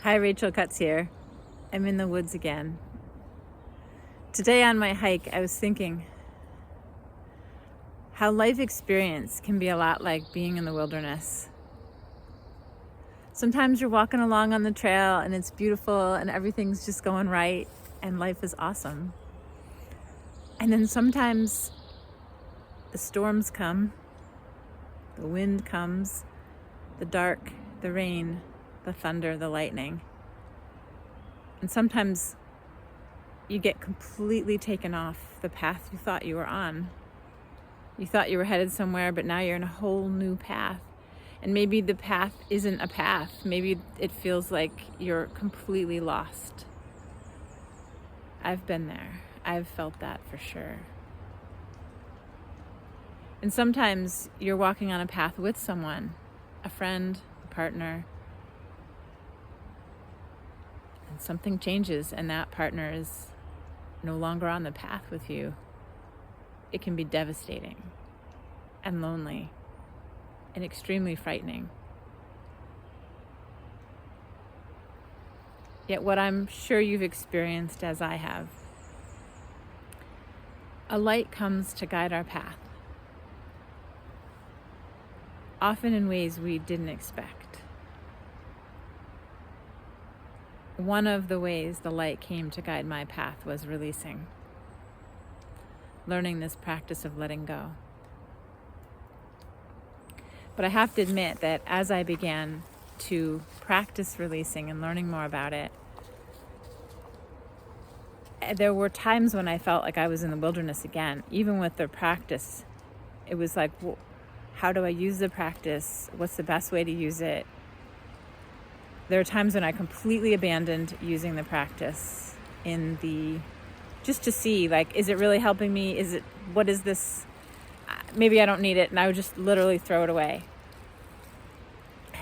Hi, Rachel Cutts here. I'm in the woods again. Today on my hike, I was thinking how life experience can be a lot like being in the wilderness. Sometimes you're walking along on the trail and it's beautiful and everything's just going right and life is awesome. And then sometimes the storms come, the wind comes, the dark, the rain, the thunder, the lightning. And sometimes you get completely taken off the path you thought you were on. You thought you were headed somewhere, but now you're in a whole new path. And maybe the path isn't a path. Maybe it feels like you're completely lost. I've been there. I've felt that for sure. And sometimes you're walking on a path with someone, a friend, a partner, and something changes and that partner is no longer on the path with you. It can be devastating and lonely and extremely frightening. Yet what I'm sure you've experienced as I have, a light comes to guide our path, often in ways we didn't expect. One of the ways the light came to guide my path was releasing, learning this practice of letting go. But I have to admit that as I began to practice releasing and learning more about it, there were times when I felt like I was in the wilderness again. Even with the practice, it was like, well, how do I use the practice? What's the best way to use it? There are times when I completely abandoned using the practice just to see, like, is it really helping me? What is this? Maybe I don't need it. And I would just literally throw it away.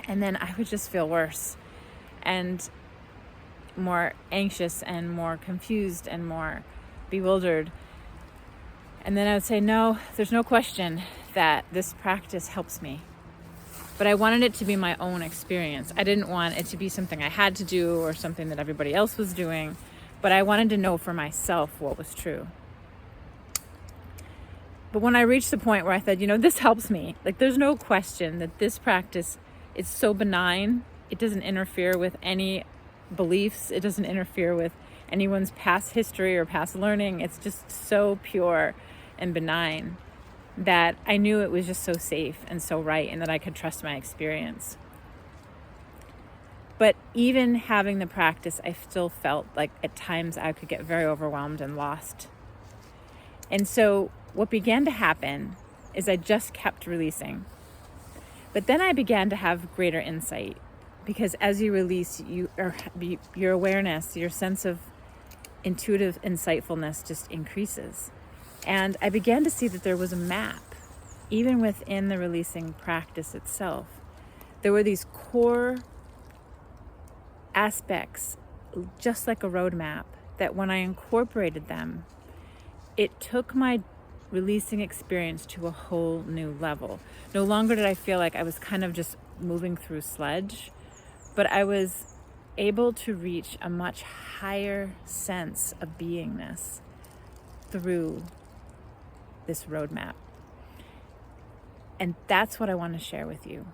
And then I would just feel worse and more anxious and more confused and more bewildered. And then I would say, no, there's no question that this practice helps me. But I wanted it to be my own experience. I didn't want it to be something I had to do or something that everybody else was doing. But I wanted to know for myself what was true. But when I reached the point where I said, this helps me, like there's no question that this practice is so benign. It doesn't interfere with any beliefs. It doesn't interfere with anyone's past history or past learning. It's just so pure and benign that I knew it was just so safe and so right and that I could trust my experience. But even having the practice, I still felt like at times I could get very overwhelmed and lost. And so what began to happen is I just kept releasing. But then I began to have greater insight, because as you release, your awareness, your sense of intuitive insightfulness just increases. And I began to see that there was a map, even within the releasing practice itself. There were these core aspects, just like a roadmap, that when I incorporated them, it took my releasing experience to a whole new level. No longer did I feel like I was kind of just moving through sludge, but I was able to reach a much higher sense of beingness through this roadmap. And that's what I want to share with you.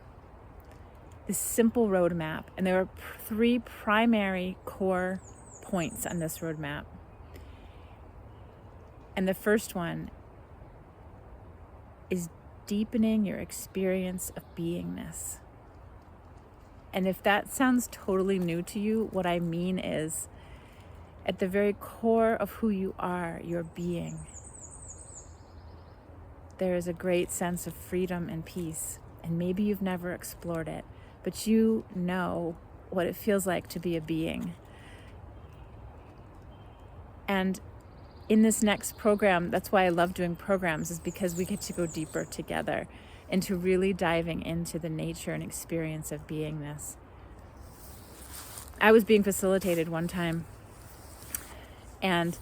This simple roadmap, and there are 3 primary core points on this roadmap. And the first one is deepening your experience of beingness. And if that sounds totally new to you, what I mean is, at the very core of who you are, your being, there is a great sense of freedom and peace. And maybe you've never explored it, but you know what it feels like to be a being. And in this next program, that's why I love doing programs, is because we get to go deeper together into really diving into the nature and experience of beingness. I was being facilitated one time, and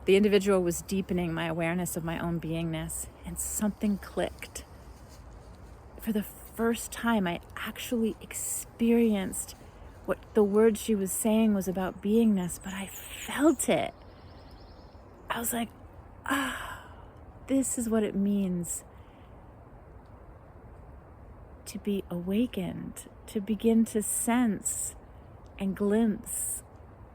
the individual was deepening my awareness of my own beingness, and something clicked. For the first time, I actually experienced what the word she was saying was about beingness, but I felt it. I was like, this is what it means to be awakened, to begin to sense and glimpse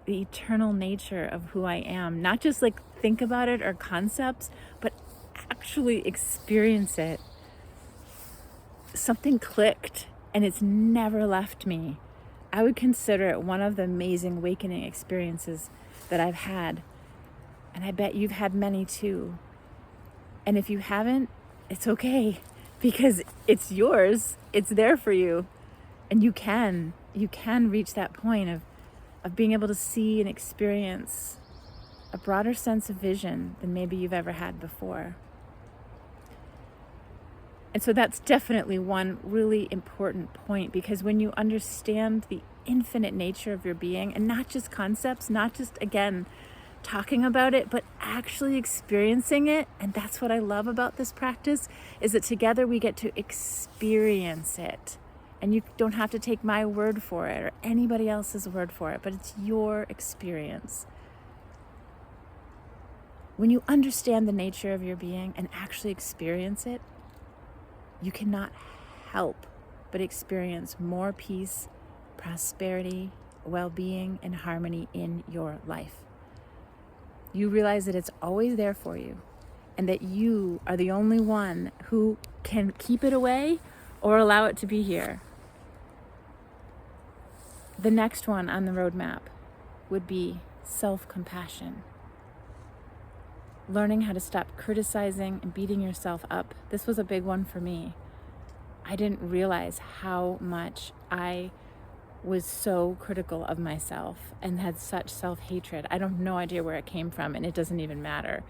the eternal nature of who I am. Not just like think about it or concepts, but actually experience it. Something clicked and it's never left me. I would consider it one of the amazing awakening experiences that I've had. And I bet you've had many too. And if you haven't, it's okay, because it's yours. It's there for you. And you can reach that point of being able to see and experience a broader sense of vision than maybe you've ever had before. And so that's definitely one really important point, because when you understand the infinite nature of your being, and not just concepts, not just, again, talking about it, but actually experiencing it, and that's what I love about this practice, is that together we get to experience it. And you don't have to take my word for it or anybody else's word for it, but it's your experience. When you understand the nature of your being and actually experience it, you cannot help but experience more peace, prosperity, well-being, and harmony in your life. You realize that it's always there for you, and that you are the only one who can keep it away or allow it to be here. The next one on the roadmap would be self-compassion. Learning how to stop criticizing and beating yourself up. This was a big one for me. I didn't realize how much I was so critical of myself and had such self-hatred. I have no idea where it came from, and it doesn't even matter,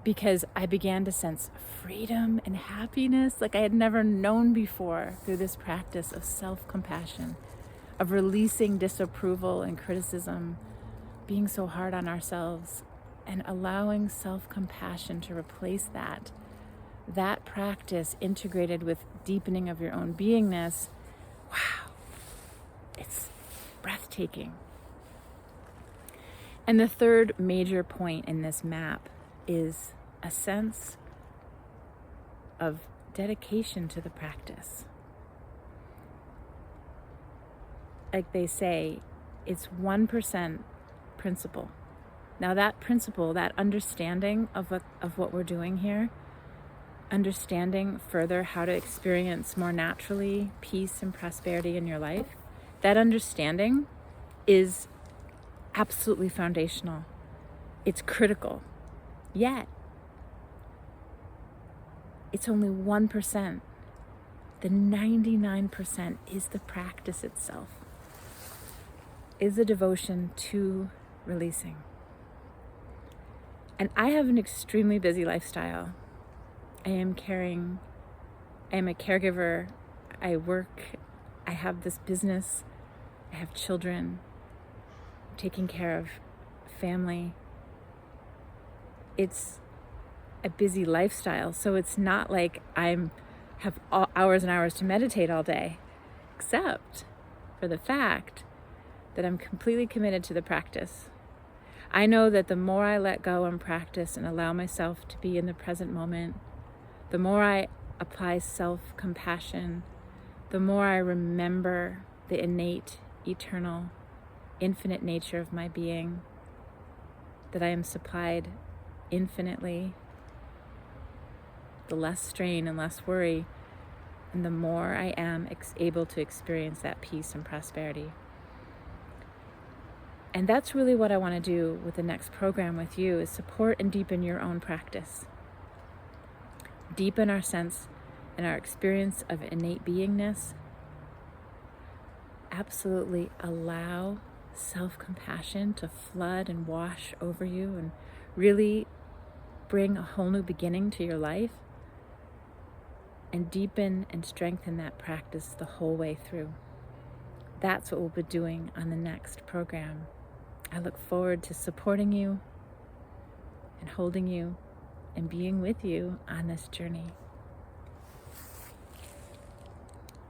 because I began to sense freedom and happiness like I had never known before through this practice of self-compassion, of releasing disapproval and criticism, being so hard on ourselves, and allowing self-compassion to replace that. That practice integrated with deepening of your own beingness, wow, it's breathtaking. And the third major point in this map is a sense of dedication to the practice. Like they say, it's 1% principle. Now that principle, that understanding of what we're doing here, understanding further how to experience more naturally peace and prosperity in your life, that understanding is absolutely foundational. It's critical. Yet, it's only 1%. The 99% is the practice itself, is the devotion to releasing. And I have an extremely busy lifestyle. I am a caregiver, I work, I have this business, I have children, I'm taking care of family. It's a busy lifestyle, so it's not like I have hours and hours to meditate all day, except for the fact that I'm completely committed to the practice. I know that the more I let go and practice and allow myself to be in the present moment, the more I apply self-compassion, the more I remember the innate, eternal, infinite nature of my being, that I am supplied infinitely, the less strain and less worry, and the more I am able to experience that peace and prosperity. And that's really what I want to do with the next program with you, is support and deepen your own practice. Deepen our sense and our experience of innate beingness. Absolutely allow self-compassion to flood and wash over you and really bring a whole new beginning to your life. And deepen and strengthen that practice the whole way through. That's what we'll be doing on the next program. I look forward to supporting you and holding you and being with you on this journey.